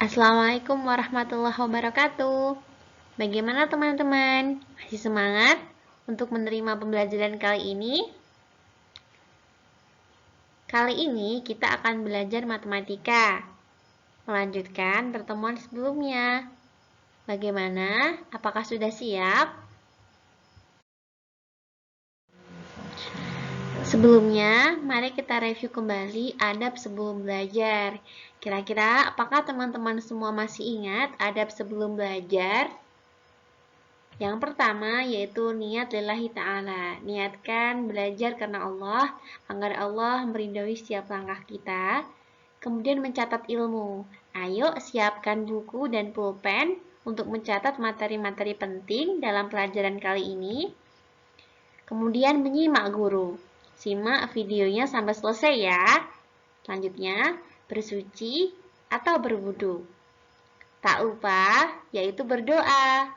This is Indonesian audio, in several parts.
Assalamualaikum warahmatullahi wabarakatuh. Bagaimana teman-teman? Masih semangat untuk menerima pembelajaran kali ini? Kali ini kita akan belajar matematika. Melanjutkan pertemuan sebelumnya. Bagaimana? Apakah sudah siap? Sebelumnya, mari kita review kembali adab sebelum belajar. Kira-kira apakah teman-teman semua masih ingat adab sebelum belajar? Yang pertama yaitu niat lillahi ta'ala. Niatkan belajar karena Allah, agar Allah meridhoi setiap langkah kita. Kemudian mencatat ilmu. Ayo siapkan buku dan pulpen untuk mencatat materi-materi penting dalam pelajaran kali ini. Kemudian menyimak guru. Simak videonya sampai selesai ya. Selanjutnya, bersuci atau berwudu. Tak lupa, yaitu berdoa.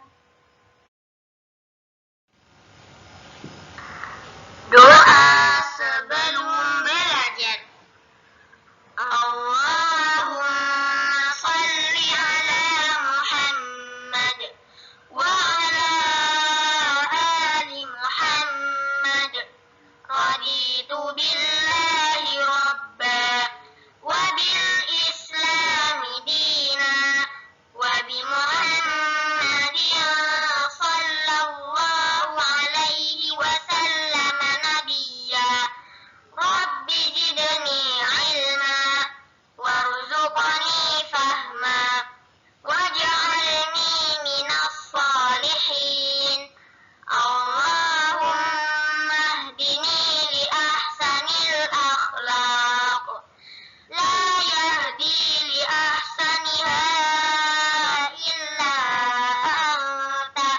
Doa sebelum belajar. Allahumma salli ala Muhammad wa ala ali Muhammad. Raditu billahi rabba wa bil islami dina wa bi Muhammadin sallallahu alaihi wasallam nabiyya. Rabbi zidni ilma warzuqni fahma waj'alni minas salihin. Allahumma hdini li ahsanil akhlaq la yahdi li ahsaniha illa anta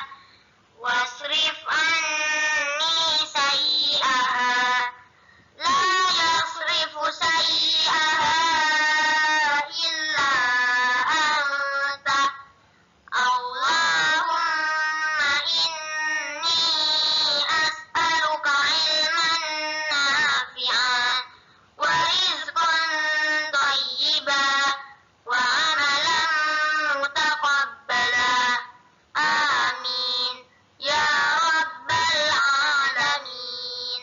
wasrif anni sayyi'aha la yasrifu sayyi'aha illa anta. Allahumma inni as'aluka ilman nafi'an wa rizqan thayyiban wa amalan mutaqabbala. Amin ya rabbal alamin.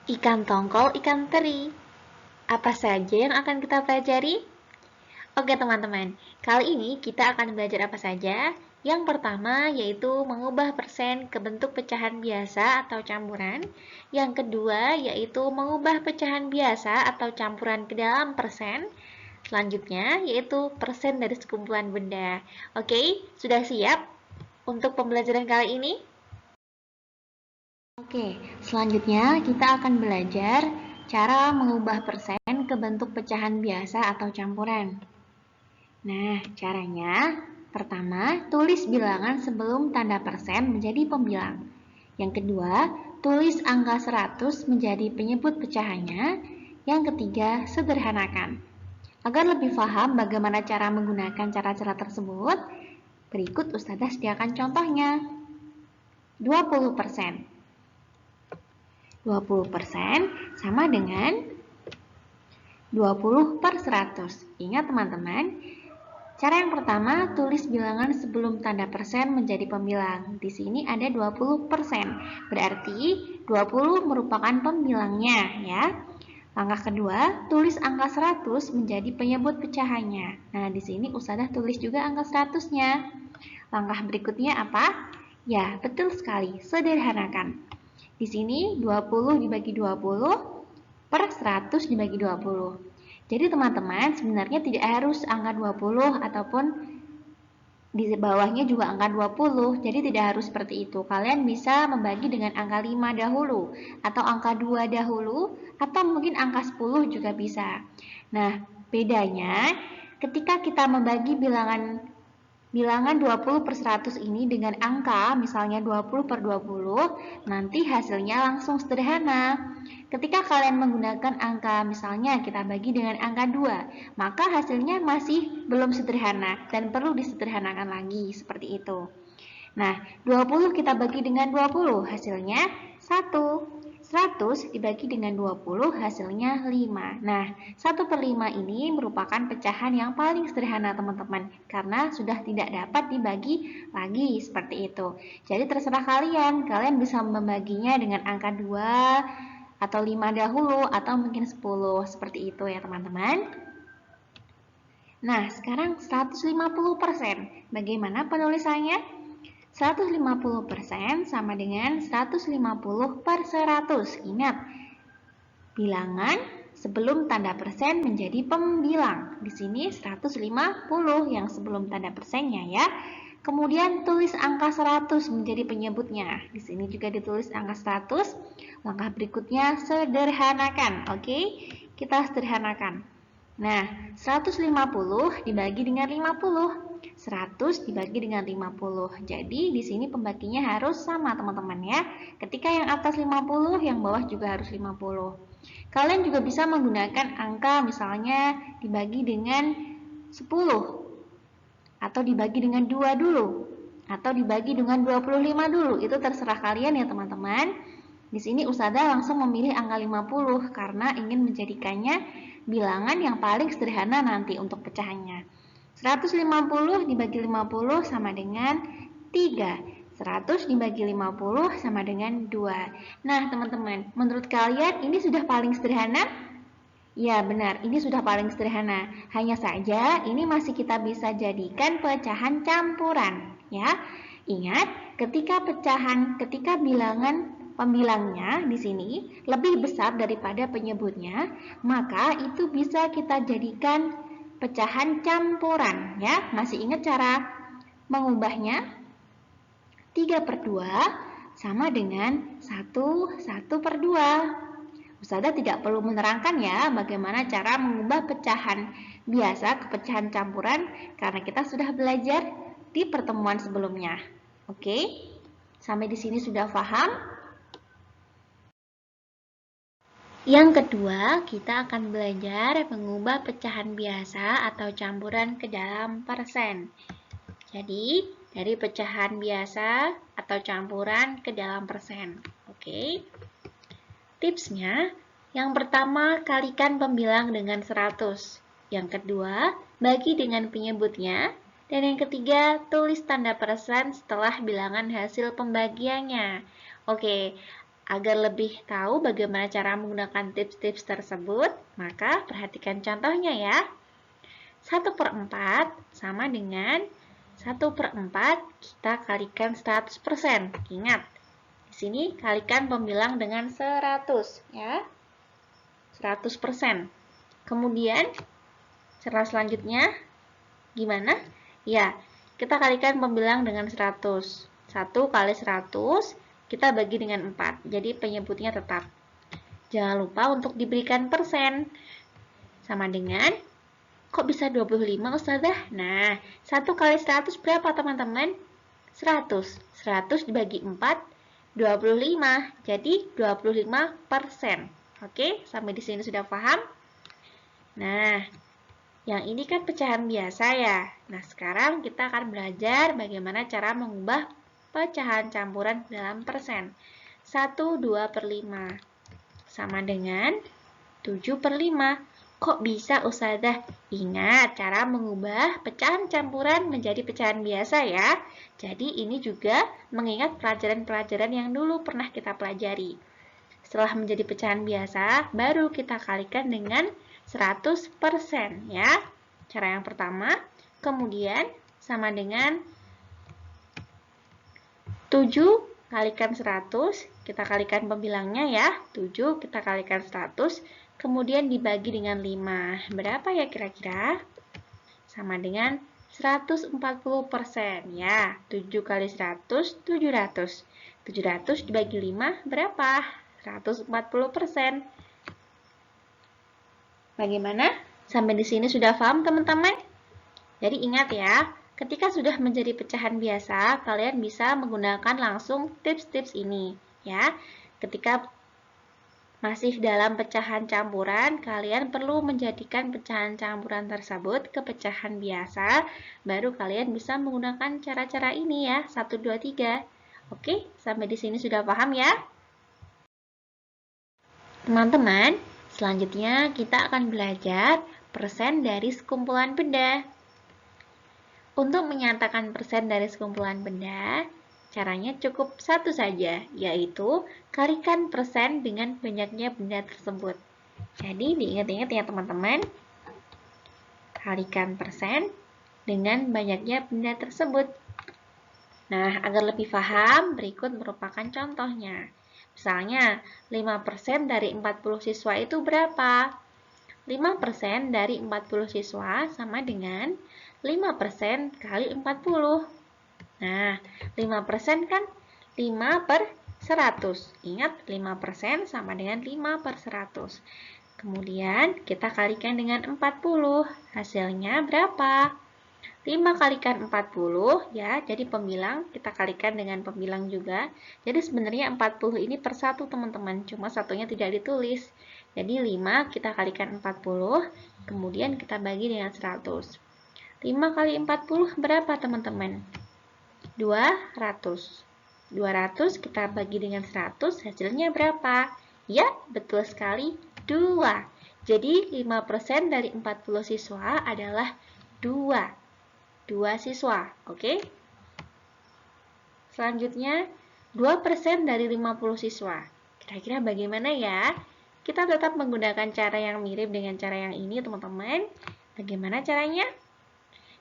Ikan tongkol, ikan teri. Apa saja yang akan kita pelajari? Oke teman-teman, kali ini kita akan belajar apa saja? Yang pertama yaitu mengubah persen ke bentuk pecahan biasa atau campuran. Yang kedua yaitu mengubah pecahan biasa atau campuran ke dalam persen. Selanjutnya yaitu persen dari sekumpulan benda. Oke, sudah siap untuk pembelajaran kali ini? Oke, selanjutnya kita akan belajar cara mengubah persen ke bentuk pecahan biasa atau campuran. Nah, caranya pertama, tulis bilangan sebelum tanda persen menjadi pembilang. Yang kedua, tulis angka 100 menjadi penyebut pecahannya. Yang ketiga, sederhanakan. Agar lebih paham bagaimana cara menggunakan cara-cara tersebut, berikut Ustazah sediakan contohnya. 20%. 20% sama dengan 20 per 100. Ingat teman-teman, cara yang pertama, tulis bilangan sebelum tanda persen menjadi pembilang. Di sini ada 20%, berarti 20 merupakan pembilangnya ya. Langkah kedua, tulis angka 100 menjadi penyebut pecahannya. Nah, di sini Ustazah tulis juga angka 100-nya. Langkah berikutnya apa? Ya, betul sekali, sederhanakan. Di sini 20 dibagi 20 per 100 dibagi 20. Jadi teman-teman sebenarnya tidak harus angka 20 ataupun di bawahnya juga angka 20. Jadi tidak harus seperti itu. Kalian bisa membagi dengan angka 5 dahulu atau angka 2 dahulu atau mungkin angka 10 juga bisa. Nah, bedanya ketika kita membagi bilangan 20 per 100 ini dengan angka misalnya 20 per 20, nanti hasilnya langsung sederhana. Ketika kalian menggunakan angka misalnya kita bagi dengan angka 2, maka hasilnya masih belum sederhana dan perlu disederhanakan lagi seperti itu. Nah, 20 kita bagi dengan 20, hasilnya 1. 100 dibagi dengan 20 hasilnya 5. Nah, 1/5 ini merupakan pecahan yang paling sederhana teman-teman, karena sudah tidak dapat dibagi lagi seperti itu. Jadi terserah kalian bisa membaginya dengan angka 2 atau 5 dahulu, atau mungkin 10, seperti itu ya teman-teman. Nah, sekarang 150%. Bagaimana penulisannya? 150% sama dengan 150/100. Ingat, bilangan sebelum tanda persen menjadi pembilang. Di sini 150 yang sebelum tanda persennya ya. Kemudian tulis angka 100 menjadi penyebutnya. Di sini juga ditulis angka 100. Langkah berikutnya sederhanakan. Oke, kita sederhanakan. Nah, 150 dibagi dengan 50. 100 dibagi dengan 50. Jadi di sini pembaginya harus sama teman-teman ya. Ketika yang atas 50, yang bawah juga harus 50. Kalian juga bisa menggunakan angka misalnya dibagi dengan 10 atau dibagi dengan 2 dulu atau dibagi dengan 25 dulu. Itu terserah kalian ya teman-teman. Di sini Ustazah langsung memilih angka 50 karena ingin menjadikannya bilangan yang paling sederhana nanti untuk pecahannya. 150 dibagi 50 sama dengan 3. 100 dibagi 50 sama dengan 2. Nah, teman-teman, menurut kalian ini sudah paling sederhana? Ya, benar. Ini sudah paling sederhana. Hanya saja ini masih kita bisa jadikan pecahan campuran, ya. Ingat, ketika bilangan pembilangnya di sini lebih besar daripada penyebutnya, maka itu bisa kita jadikan pecahan campuran, ya. Masih ingat cara mengubahnya? 3/2 sama dengan 1/2. Ustazah tidak perlu menerangkan ya bagaimana cara mengubah pecahan biasa ke pecahan campuran karena kita sudah belajar di pertemuan sebelumnya. Oke? Sampai di sini sudah paham? Yang kedua, kita akan belajar mengubah pecahan biasa atau campuran ke dalam persen. Jadi, dari pecahan biasa atau campuran ke dalam persen. Oke? Tipsnya, yang pertama kalikan pembilang dengan 100. Yang kedua, bagi dengan penyebutnya. Dan yang ketiga, tulis tanda persen setelah bilangan hasil pembagiannya. Oke, agar lebih tahu bagaimana cara menggunakan tips-tips tersebut, maka perhatikan contohnya ya. 1/4 sama dengan 1/4 kita kalikan 100%. Ingat, di sini kalikan pembilang dengan 100 ya. 100%. Kemudian cara selanjutnya gimana? Ya, kita kalikan pembilang dengan 100. 1 kali 100 kita bagi dengan 4. Jadi penyebutnya tetap. Jangan lupa untuk diberikan persen. Sama dengan, kok bisa 25 Ustazah? Nah, 1 kali 100 berapa teman-teman? 100. 100 dibagi 4, 25. Jadi 25%. Oke, sampai di sini sudah paham? Nah, yang ini kan pecahan biasa ya. Nah, sekarang kita akan belajar bagaimana cara mengubah pecahan campuran dalam persen. 1, 2/5 sama dengan 7/5. Kok bisa Ustazah? Ingat cara mengubah pecahan campuran menjadi pecahan biasa ya. Jadi ini juga mengingat pelajaran-pelajaran yang dulu pernah kita pelajari. Setelah menjadi pecahan biasa, baru kita kalikan dengan 100% ya. Cara yang pertama, kemudian sama dengan 7 kalikan 100, kita kalikan pembilangnya ya. 7 kita kalikan 100, kemudian dibagi dengan 5. Berapa ya kira-kira? Sama dengan 140% ya. 7 kali 100, 700. 700 dibagi 5 berapa? 140%. Bagaimana? Sampai di sini sudah paham teman-teman? Jadi ingat ya, ketika sudah menjadi pecahan biasa, kalian bisa menggunakan langsung tips-tips ini ya. Ketika masih dalam pecahan campuran, kalian perlu menjadikan pecahan campuran tersebut ke pecahan biasa, baru kalian bisa menggunakan cara-cara ini ya, 1, 2, 3. Oke, sampai di sini sudah paham ya? Teman-teman, selanjutnya kita akan belajar persen dari sekumpulan benda. Untuk menyatakan persen dari sekumpulan benda, caranya cukup satu saja, yaitu kalikan persen dengan banyaknya benda tersebut. Jadi diingat-ingat ya teman-teman, kalikan persen dengan banyaknya benda tersebut. Nah, agar lebih paham, berikut merupakan contohnya. Misalnya, 5% dari 40 siswa itu berapa? 5% dari 40 siswa sama dengan 5% kali 40. Nah, 5% kan 5 per 100. Ingat, 5% sama dengan 5 per 100. Kemudian, kita kalikan dengan 40. Hasilnya berapa? 5 kalikan 40, ya, jadi pembilang, kita kalikan dengan pembilang juga. Jadi sebenarnya 40 ini per 1, teman-teman. Cuma satunya tidak ditulis. Jadi 5 kita kalikan 40, kemudian kita bagi dengan 100. 5 kali 40 berapa teman-teman? 200. 200 kita bagi dengan 100, hasilnya berapa? Ya, betul sekali, 2. Jadi 5% dari 40 siswa adalah 2. 2 siswa, oke? Selanjutnya, 2% dari 50 siswa. Kira-kira bagaimana ya? Kita tetap menggunakan cara yang mirip dengan cara yang ini, teman-teman. Bagaimana caranya?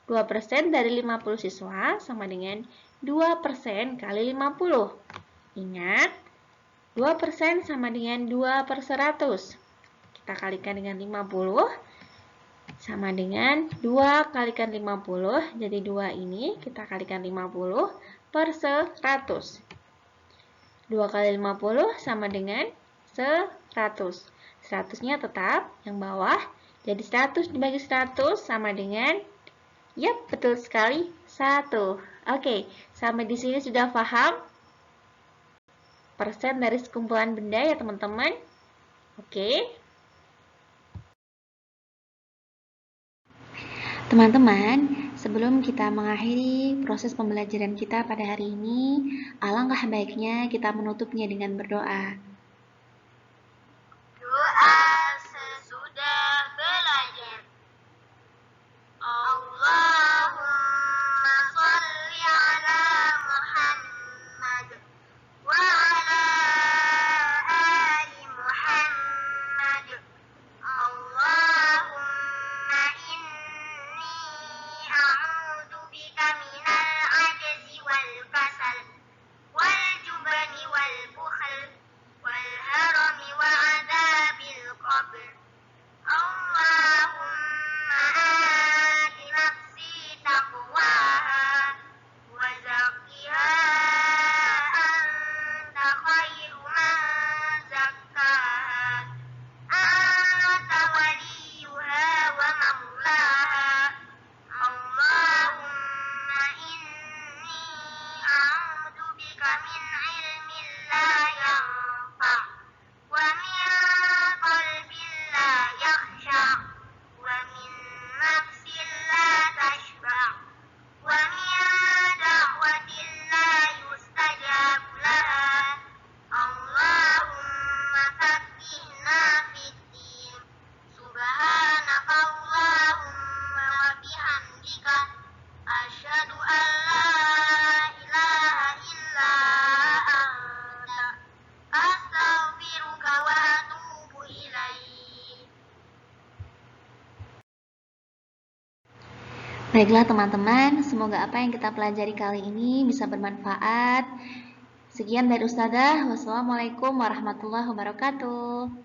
2% dari 50 siswa sama dengan 2% kali 50. Ingat, 2% sama dengan 2 per 100. Kita kalikan dengan 50, sama dengan 2 kalikan 50. Jadi 2 ini kita kalikan 50 per 100. 2 kali 50 sama dengan 100. 100-nya tetap yang bawah. Jadi 100 dibagi 100 sama dengan, yap, betul sekali, 1. Oke, sampai di sini sudah paham persen dari sekumpulan benda ya teman-teman? Oke. Teman-teman, sebelum kita mengakhiri proses pembelajaran kita pada hari ini, alangkah baiknya kita menutupnya dengan berdoa. Doa sesudah belajar. Allahumma sholli ala Muhammad wa ala ali Muhammad. Allahumma inni a'udzu bika minal ajzi wal kasal wal jubni wal bukhl wal harami wa adzabil qabr. Allahumma ati nafsi taqwaha wa zakkiha anta khairu man zakkaha anta waliyuha wa maulaha. Allahumma inni a'udzu bika min ilmin la yanfa' wa min qalbin la yakhsha' wa min nafsin la tashba' wa min da'watin la yustajabu laha. Allahumma faqqihna fid-din. Subhanaka Allahumma wa bihamdika asyhadu an la ilaha illa anta astaghfiruka wa atubu ilaik. Baiklah teman-teman, semoga apa yang kita pelajari kali ini bisa bermanfaat. Sekian dari Ustazah. Wassalamualaikum warahmatullahi wabarakatuh.